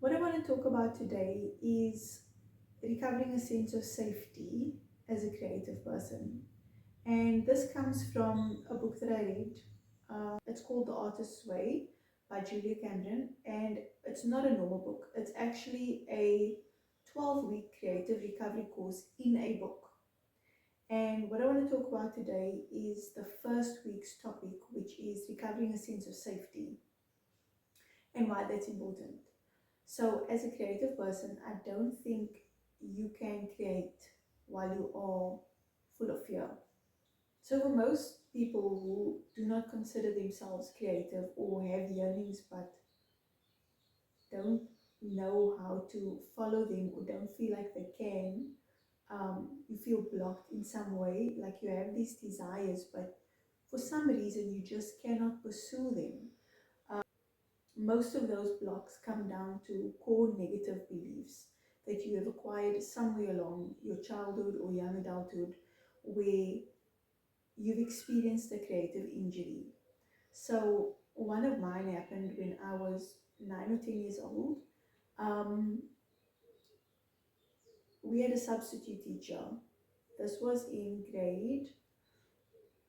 What I want to talk about today is recovering a sense of safety as a creative person. And this comes from a book that I read. It's called The Artist's Way by Julia Cameron. And it's not a normal book, it's actually a 12-week creative recovery course in a book. And what I want to talk about today is the first week's topic, which is recovering a sense of safety and why that's important. So, as a creative person, I don't think you can create while you are full of fear. So, for most people who do not consider themselves creative or have yearnings but don't know how to follow them or don't feel like they can, you feel blocked in some way, like you have these desires, but for some reason you just cannot pursue them. Most of those blocks come down to core negative beliefs that you have acquired somewhere along your childhood or young adulthood where you've experienced a creative injury. So, one of mine happened when I was 9 or 10 years old. Um, we had a substitute teacher. This was in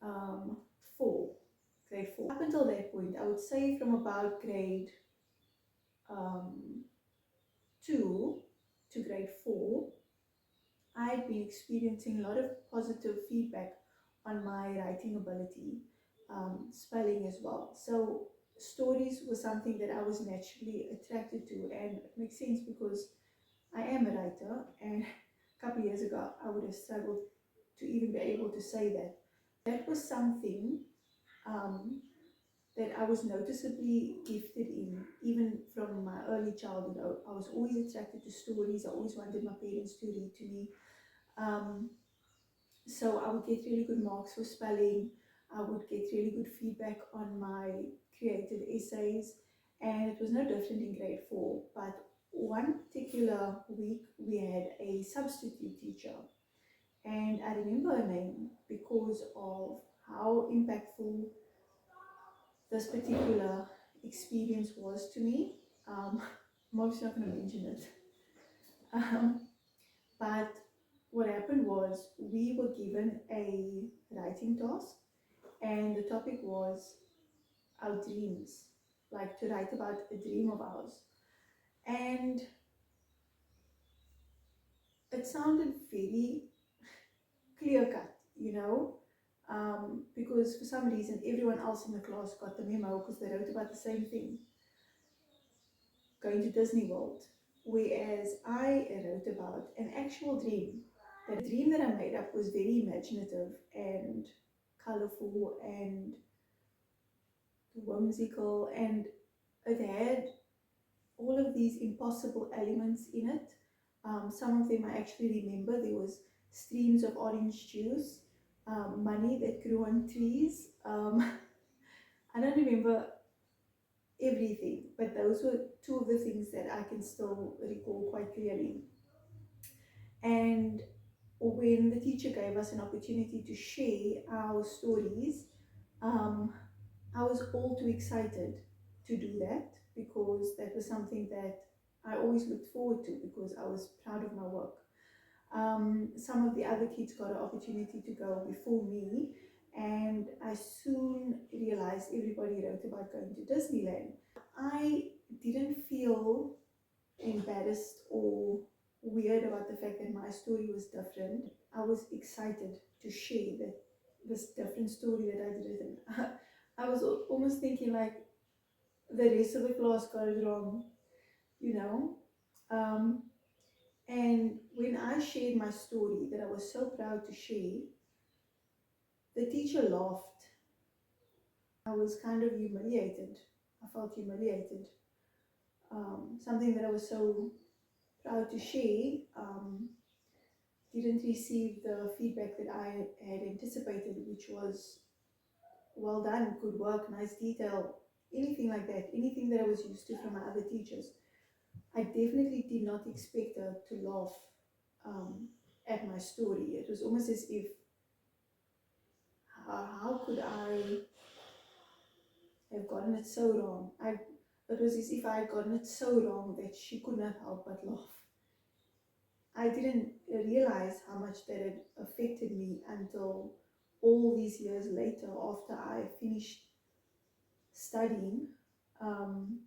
um, 4. Grade 4. Up until that point, I would say from about grade um, 2 to grade 4, I had been experiencing a lot of positive feedback on my writing ability, spelling as well. So stories were something that I was naturally attracted to, and it makes sense because I am a writer, and a couple of years ago I would have struggled to even be able to say that. That was something um, that I was noticeably gifted in, even from my early childhood. I was always attracted to stories. I always wanted my parents to read to me. Um, so I would get really good marks for spelling. I would get really good feedback on my creative essays, and it was no different in grade 4. But one particular week, we had a substitute teacher, and I remember her name because of how impactful this particular experience was to me. I'm obviously not going to mention it. Um, but what happened was we were given a writing task, and the topic was our dreams, like to write about a dream of ours. And it sounded very clear cut, because for some reason everyone else in the class got the memo because they wrote about the same thing, going to Disney World. Whereas I wrote about an actual dream. The dream that I made up was very imaginative and colorful and whimsical, and it had all of these impossible elements in it. Some of them I actually remember. There was streams of orange juice, money that grew on trees. I don't remember everything, but those were two of the things that I can still recall quite clearly. And when the teacher gave us an opportunity to share our stories, um, I was all too excited to do that because that was something that I always looked forward to because I was proud of my work. Some of the other kids got an opportunity to go before me, and I soon realized everybody wrote about going to Disneyland. I didn't feel embarrassed or weird about the fact that my story was different. I was excited to share that this different story that I'd written. I was almost thinking like the rest of the class got it wrong, you know. Um, and when I shared my story that I was so proud to share, the teacher laughed. I was kind of humiliated. I felt humiliated. Something that I was so proud to share didn't receive the feedback that I had anticipated, which was well done, good work, nice detail, anything like that, anything that I was used to from my other teachers. I definitely did not expect her to laugh at my story. It was almost as if, how could I have gotten it so wrong? It was as if I had gotten it so wrong that she could not help but laugh. I didn't realize how much that had affected me until all these years later, after I finished studying, um,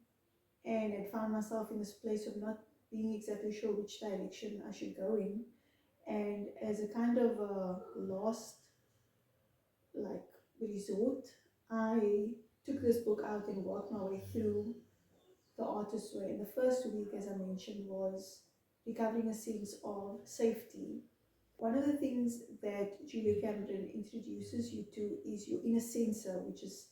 and had found myself in this place of not being exactly sure which direction I should go in. And as a kind of a last like resort, I took this book out and worked my way through The Artist's Way. And the first week, as I mentioned, was recovering a sense of safety. One of the things that Julia Cameron introduces you to is your inner censor, which is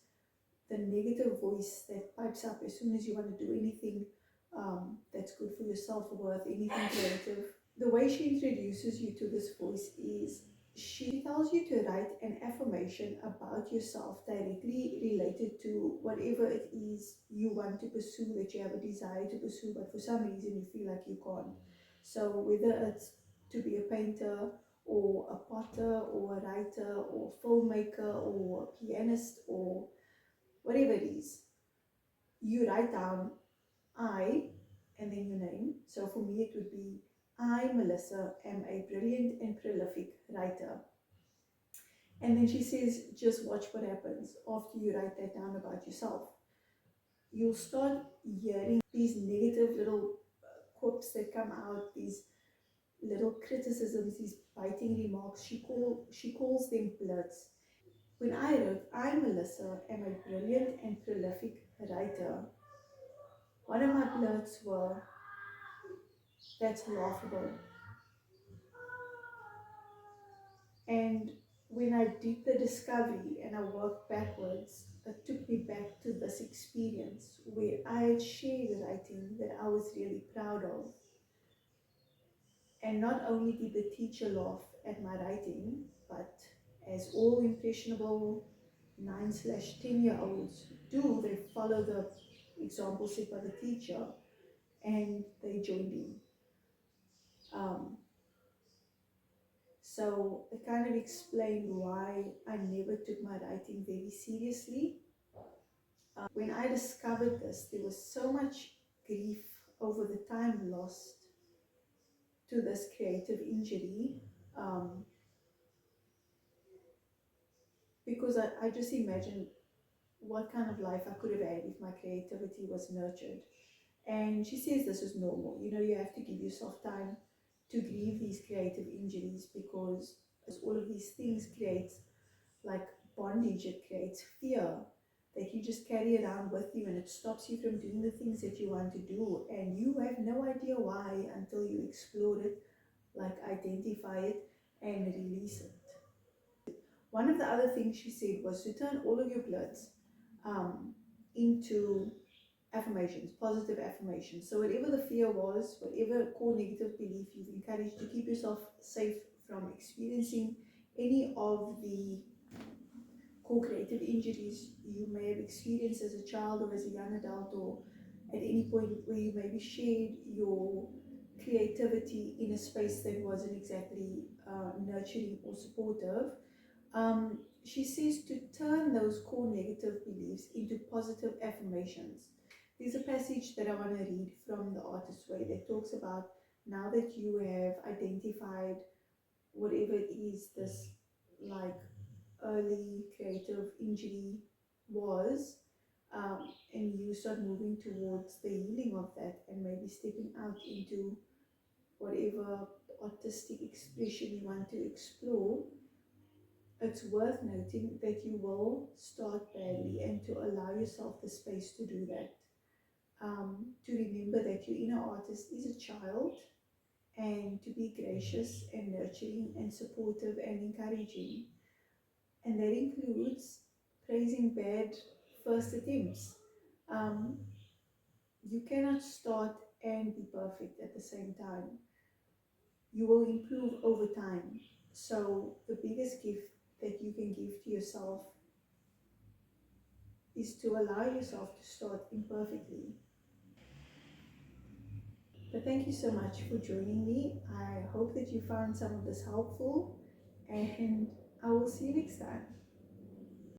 the negative voice that pipes up as soon as you want to do anything that's good for your self-worth, anything creative. The way she introduces you to this voice is she tells you to write an affirmation about yourself directly related to whatever it is you want to pursue, that you have a desire to pursue, but for some reason you feel like you can't. So whether it's to be a painter or a potter or a writer or a filmmaker or a pianist or whatever it is, you write down I and then your name. So for me, it would be I, Melissa, am a brilliant and prolific writer. And then she says, just watch what happens after you write that down about yourself. You'll start hearing these negative little quips that come out, these little criticisms, these biting remarks. She calls them blurts. When I wrote, I, Melissa, am a brilliant and prolific writer, one of my blurts were, that's laughable. And when I did the discovery and I worked backwards, it took me back to this experience where I had shared writing that I was really proud of. And not only did the teacher laugh at my writing, but as all impressionable 9/10-year-olds do, they follow the example set by the teacher and they joined in. Um, so it kind of explained why I never took my writing very seriously. When I discovered this, there was so much grief over the time lost to this creative injury, um, because I just imagined what kind of life I could have had if my creativity was nurtured. And she says this is normal. You know, you have to give yourself time to grieve these creative injuries because all of these things create like bondage, it creates fear that you just carry around with you and it stops you from doing the things that you want to do. And you have no idea why until you explore it, like identify it and release it. One of the other things she said was to turn all of your bloods into affirmations, positive affirmations. So whatever the fear was, whatever core negative belief you've encouraged to keep yourself safe from experiencing any of the core creative injuries you may have experienced as a child or as a young adult, or at any point where you maybe shared your creativity in a space that wasn't exactly nurturing or supportive. She says to turn those core negative beliefs into positive affirmations. There's a passage that I want to read from The Artist's Way that talks about now that you have identified whatever it is this like early creative injury was, and you start moving towards the healing of that and maybe stepping out into whatever artistic expression you want to explore, it's worth noting that you will start badly and to allow yourself the space to do that. To remember that your inner artist is a child and to be gracious and nurturing and supportive and encouraging. And that includes praising bad first attempts. Um, you cannot start and be perfect at the same time. You will improve over time. So, the biggest gift that you can give to yourself is to allow yourself to start imperfectly. But thank you so much for joining me. I hope that you found some of this helpful, and I will see you next time.